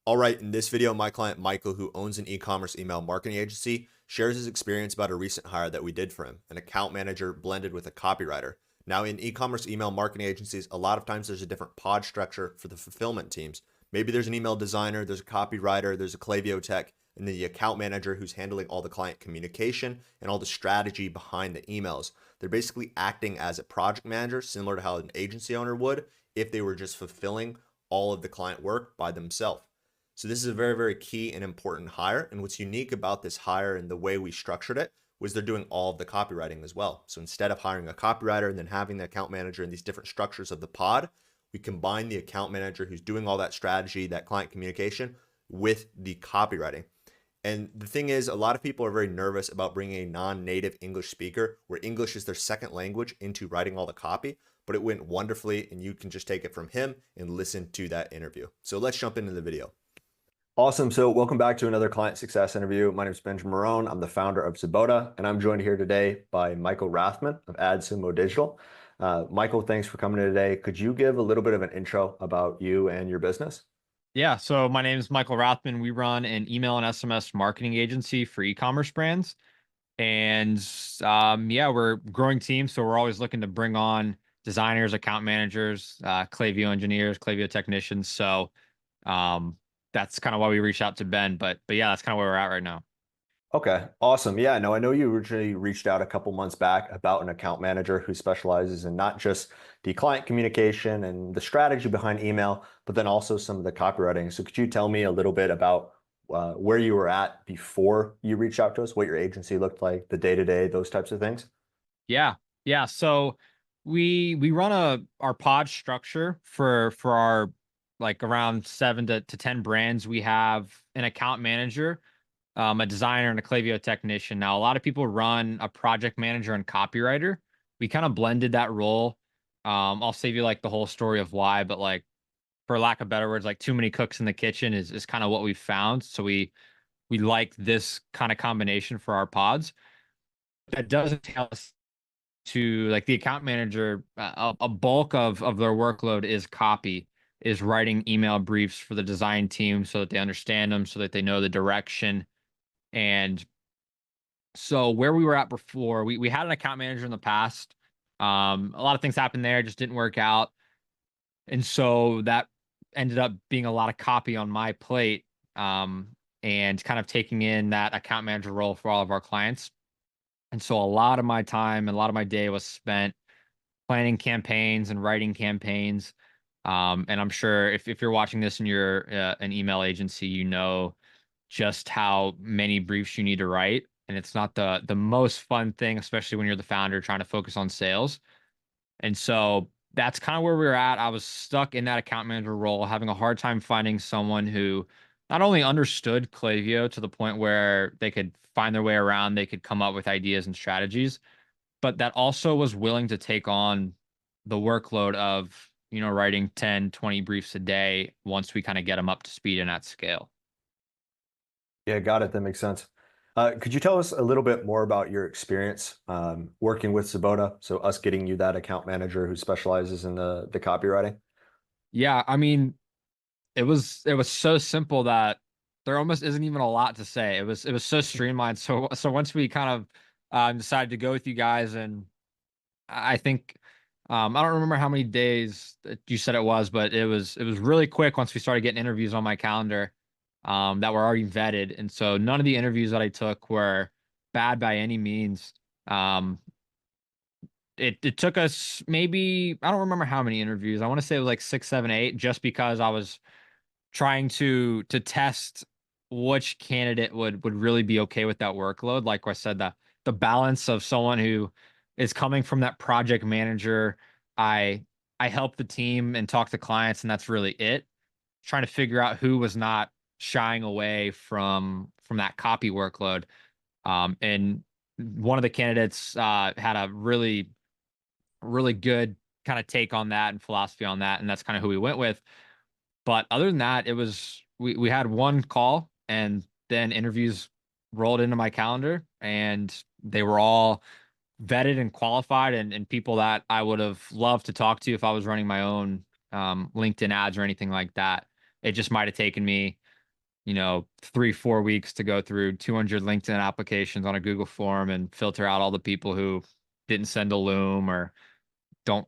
All right, in this video, my client Michael, who owns an e-commerce email marketing agency, shares his experience about a recent hire that we did for him, an account manager blended with a copywriter. Now, in e-commerce email marketing agencies, a lot of times there's a different pod structure for the fulfillment teams. Maybe there's an email designer, there's a copywriter, there's a Klaviyo tech, and then the account manager who's handling all the client communication and all the strategy behind the emails. They're basically acting as a project manager, similar to how an agency owner would if they were just fulfilling all of the client work by themselves. So this is a very, very key and important hire. And what's unique about this hire and the way we structured it was they're doing all of the copywriting as well. So instead of hiring a copywriter and then having the account manager in these different structures of the pod, we combine the account manager who's doing all that strategy, that client communication with the copywriting. And the thing is, a lot of people are very nervous about bringing a non-native English speaker where English is their second language into writing all the copy, but it went wonderfully and you can just take it from him and listen to that interview. So let's jump into the video. Awesome. So welcome back to another client success interview. My name is Benjamin Morone. I'm the founder of Zabota, and I'm joined here today by Michael Rathman of AdSumo Digital. Michael, thanks for coming in today. Could you give a little bit of an intro about you and your business? Yeah, so my name is Michael Rathman. We run an email and SMS marketing agency for e-commerce brands. And yeah, we're a growing team. So we're always looking to bring on designers, account managers, Klaviyo engineers, Klaviyo technicians. So that's kind of why we reached out to Ben. But yeah, that's kind of where we're at right now. Okay, awesome. Yeah, no, I know you originally reached out a couple months back about an account manager who specializes in not just the client communication and the strategy behind email, but then also some of the copywriting. So could you tell me a little bit about where you were at before you reached out to us, what your agency looked like, the day-to-day, those types of things? Yeah. Yeah. So we run our pod structure for our like around 7 to 10 brands. We have an account manager, a designer, and a Klaviyo technician. Now, a lot of people run a project manager and copywriter. We kind of blended that role. I'll save you like the whole story of why, but like for lack of better words, like too many cooks in the kitchen is kind of what we found. So we like this kind of combination for our pods. That doesn't tell us to like the account manager, a bulk of their workload is copy, is writing email briefs for the design team so that they understand them, so that they know the direction. And so where we were at before, we had an account manager in the past. A lot of things happened there, just didn't work out. And so that ended up being a lot of copy on my plate, and kind of taking in that account manager role for all of our clients. And so a lot of my time and a lot of my day was spent planning campaigns and writing campaigns. And I'm sure if you're watching this and you're an email agency, you know just how many briefs you need to write. And it's not the most fun thing, especially when you're the founder trying to focus on sales. And so that's kind of where we were at. I was stuck in that account manager role, having a hard time finding someone who not only understood Klaviyo to the point where they could find their way around, they could come up with ideas and strategies, but that also was willing to take on the workload of, writing 10, 20 briefs a day once we kind of get them up to speed and at scale. Yeah, got it. That makes sense. Could you tell us a little bit more about your experience working with Subota? So us getting you that account manager who specializes in the copywriting. Yeah, I mean, it was so simple that there almost isn't even a lot to say. It was so streamlined. So once we kind of decided to go with you guys, and I think I don't remember how many days that you said it was, but it was really quick once we started getting interviews on my calendar that were already vetted. And so none of the interviews that I took were bad by any means. Um, it took us maybe, I don't remember how many interviews. I want to say it was like 6, 7, 8, just because I was trying to test which candidate would really be okay with that workload. Like I said, the balance of someone who is coming from that project manager. I help the team and talk to clients, and that's really it. Trying to figure out who was not shying away from that copy workload. And one of the candidates had a really, really good kind of take on that and philosophy on that, and that's kind of who we went with. But other than that, it was we had one call, and then interviews rolled into my calendar, and they were all vetted and qualified, and people that I would have loved to talk to if I was running my own LinkedIn ads or anything like that. It just might have taken me 3-4 weeks to go through 200 LinkedIn applications on a Google form and filter out all the people who didn't send a loom or don't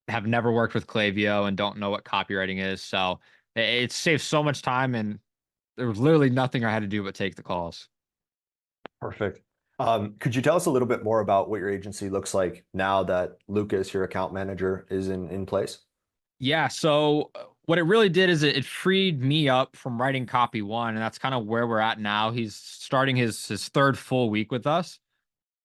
have never worked with Klaviyo and don't know what copywriting is. So it saves so much time, and there was literally nothing I had to do but take the calls. Perfect. Could you tell us a little bit more about what your agency looks like now that Lucas, your account manager, is in place? Yeah. So what it really did is it freed me up from writing copy one, and that's kind of where we're at now. He's starting his third full week with us.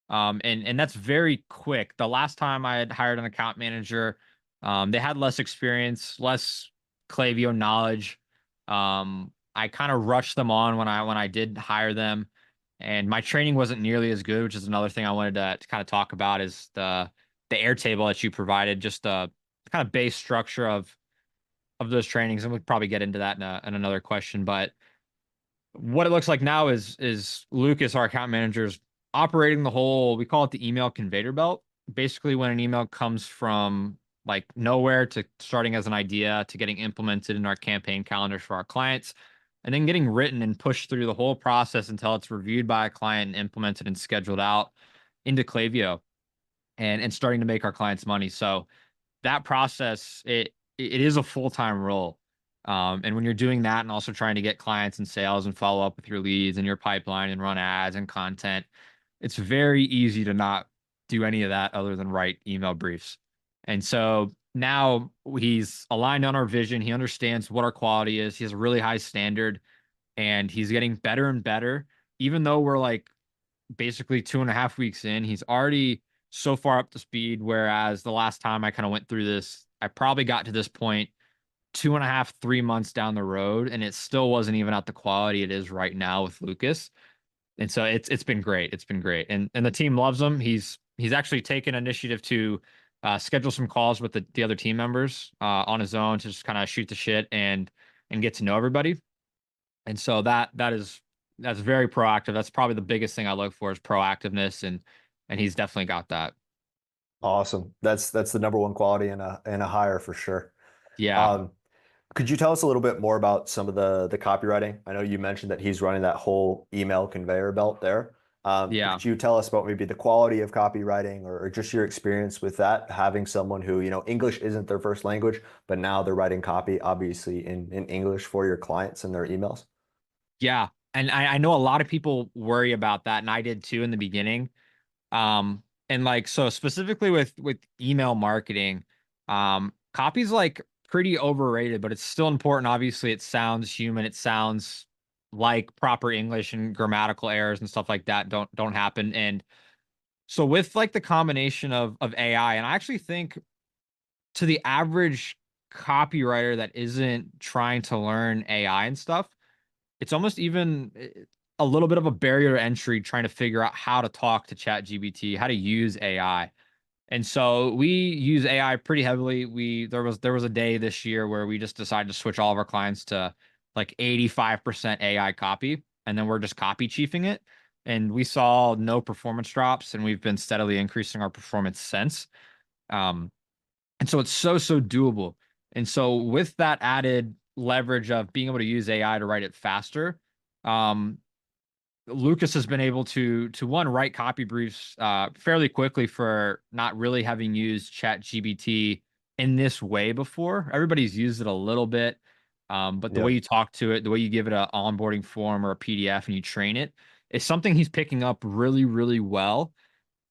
And that's very quick. The last time I had hired an account manager, they had less experience, less Klaviyo knowledge. I kind of rushed them on when I did hire them, and my training wasn't nearly as good, which is another thing I wanted to kind of talk about is the Airtable that you provided, just the kind of base structure of those trainings, and we'll probably get into that in another question. But what it looks like now is Lucas, our account manager, is operating the whole, we call it the email conveyor belt. Basically, when an email comes from like nowhere to starting as an idea to getting implemented in our campaign calendars for our clients, and then getting written and pushed through the whole process until it's reviewed by a client and implemented and scheduled out into Klaviyo and starting to make our clients money. So that process, it is a full-time role. And when you're doing that and also trying to get clients and sales and follow up with your leads and your pipeline and run ads and content, it's very easy to not do any of that other than write email briefs. And so now he's aligned on our vision. He understands what our quality is. He has a really high standard, and he's getting better and better. Even though we're like basically 2.5 weeks in, he's already so far up to speed. Whereas the last time I kind of went through this, I probably got to this point 2.5, 3 months down the road, and it still wasn't even at the quality it is right now with Lucas. And so it's been great. It's been great, and the team loves him. He's actually taken initiative to schedule some calls with the other team members on his own to just kind of shoot the shit and get to know everybody. And so that's very proactive. That's probably the biggest thing I look for is proactiveness, and he's definitely got that. Awesome. That's the number one quality in a hire for sure. Yeah, Um, could you tell us a little bit more about some of the copywriting? I know you mentioned that he's running that whole email conveyor belt there. But yeah. could you tell us about maybe the quality of copywriting or just your experience with that, having someone who, English isn't their first language, but now they're writing copy, obviously in English for your clients and their emails? Yeah. And I know a lot of people worry about that, and I did too in the beginning. And like so specifically with email marketing, copy's like pretty overrated, but it's still important. Obviously, it sounds human, it sounds like proper English, and grammatical errors and stuff like that don't happen. And so with like the combination of AI, and I actually think to the average copywriter that isn't trying to learn AI and stuff, it's almost even a little bit of a barrier to entry trying to figure out how to talk to ChatGPT, how to use AI. And so we use AI pretty heavily. There was a day this year where we just decided to switch all of our clients to like 85% AI copy, and then we're just copy chiefing it. And we saw no performance drops, and we've been steadily increasing our performance since. Um, and so it's so doable. And so with that added leverage of being able to use AI to write it faster, um, Lucas has been able to one write copy briefs fairly quickly for not really having used Chat GBT in this way before. Everybody's used it a little bit, but the way Yeah. you talk to it, the way you give it an onboarding form or a PDF and you train it, is something he's picking up really well.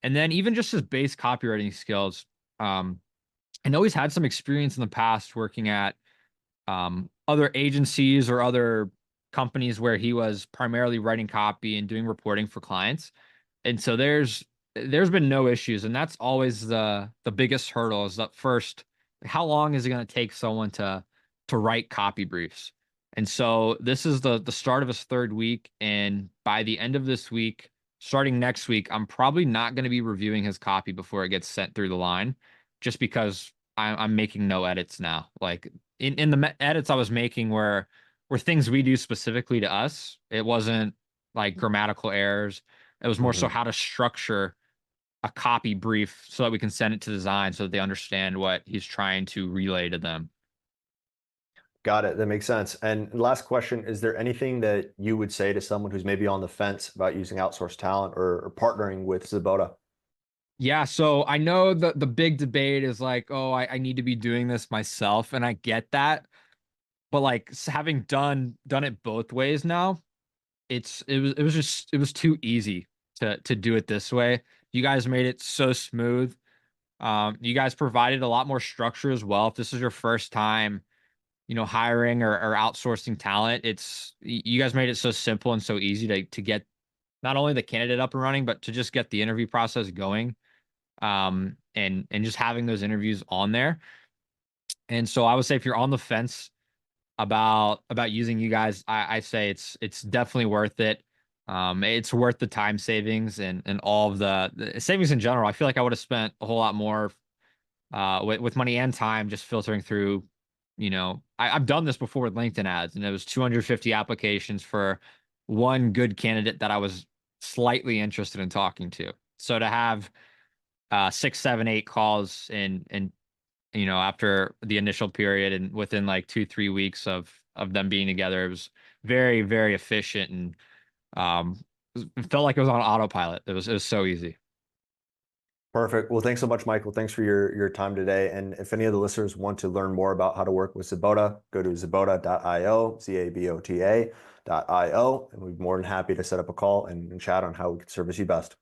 And then even just his base copywriting skills. I know he's had some experience in the past working at other agencies or other companies where he was primarily writing copy and doing reporting for clients. And so there's been no issues, and that's always the biggest hurdle is that first, how long is it going to take someone to write copy briefs? And so this is the start of his third week, and by the end of this week, starting next week, I'm probably not going to be reviewing his copy before it gets sent through the line, just because I'm making no edits now. Like in the edits I was making were things we do specifically to us. It wasn't like grammatical errors. It was more so Mhm. how to structure a copy brief so that we can send it to design so that they understand what he's trying to relay to them. Got it. That makes sense. And last question, is there anything that you would say to someone who's maybe on the fence about using outsourced talent or partnering with Zabota? Yeah, so I know the big debate is like, oh, I need to be doing this myself, and I get that. But like having done it both ways now, it was too easy to do it this way. You guys made it so smooth. You guys provided a lot more structure as well. If this is your first time, hiring or outsourcing talent, you guys made it so simple and so easy to get not only the candidate up and running, but to just get the interview process going. And just having those interviews on there. And so I would say if you're on the fence about using you guys, I say it's definitely worth it. It's worth the time savings and all of the savings in general. I feel like I would have spent a whole lot more with money and time just filtering through. I've done this before with LinkedIn ads, and it was 250 applications for one good candidate that I was slightly interested in talking to. So to have 6, 7, 8 calls and after the initial period and within like 2, 3 weeks of them being together, it was very, very efficient and it felt like it was on autopilot. It was so easy. Perfect. Well, thanks so much, Michael. Thanks for your time today. And if any of the listeners want to learn more about how to work with Subota, go to zabota.io, Zabota.io, and we'd be more than happy to set up a call and chat on how we can service you best.